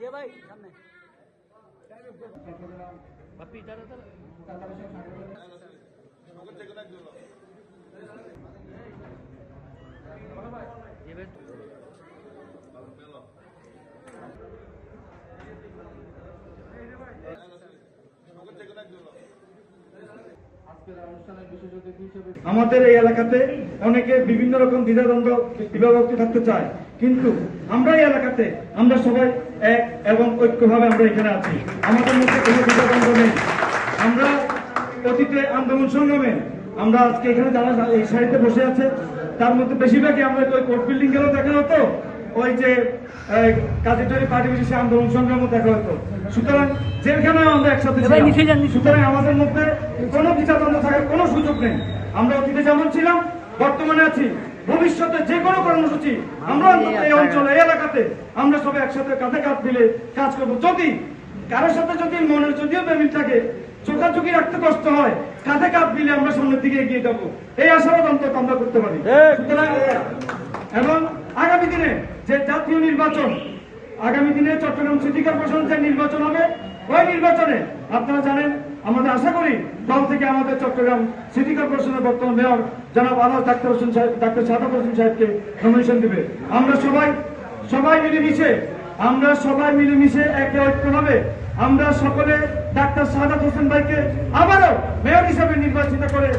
যে ভাই সামনে বাপি দাঁড়া আমাদের এই এলাকাতে অনেকে বিভিন্ন রকম দ্বিধাদ্বন্দ্ব বিভাগী থাকতে চায়, কিন্তু আমরা এই এলাকাতে আমরা সবাই এক এবং ঐক্যভাবে আমরা এখানে আছি। আমাদের মধ্যে কোনো দ্বিধাদ্বন্দ্ব নেই। আমরা অতীতে আন্দোলন সংগ্রামে আমরা আজকে এখানে যারা এই সারিতে বসে আছে তার মধ্যে বেশিরভাগই আমরা ওই কোর্ট বিল্ডিং গেলেও দেখা হতো, ওই যে কাজের পার্টি বিশেষে আন্দোলন সংগ্রামও দেখা হতো। সুতরাং যেখানে আমরা একসাথে সুতরাং আমাদের মধ্যে কোনো দ্বিধাদ্বন্দ্ব থাকার কোনো সুযোগ নেই। আমরা অতীতে যেমন ছিলাম বর্তমানে আছি, ভবিষ্যতে যে কোনো কর্মসূচি আমরা এই অঞ্চলে এই এলাকাতে আমরা সবাই একসাথে কাঁধে কাঁধ মিলে কাজ করবো। যদি কারোর সাথে যদি মনের যদিও বেমিল থাকে, চোখাচোখি রাখতে কষ্ট হয়, কাঁধে কাঁধ মিলে আমরা সামনের দিকে এগিয়ে যাবো, এই আশাবাদ অন্তত আমরা করতে পারি। সুতরাং এবং আগামী দিনে যে জাতীয় নির্বাচন, আগামী দিনে চট্টগ্রাম সিটি কর্পোরেশন যে নির্বাচন হবে, ওই নির্বাচনে আপনারা জানেন আমাদের আশা করি দল থেকে আমাদের চট্টগ্রাম সিটি কর্পোরেশনের বর্তমান মেয়র জনাব আলহাজ ডাক্তার হোসেন সাহেব, ডাক্তার সাদাত হোসেন সাহেবকে নমিনেশন দিবে। আমরা সবাই মিলেমিশে একে ঐক্যভাবে আমরা সকলে ডাক্তার সাদাত হোসেন ভাইকে আবারও মেয়র হিসেবে নির্বাচিত করে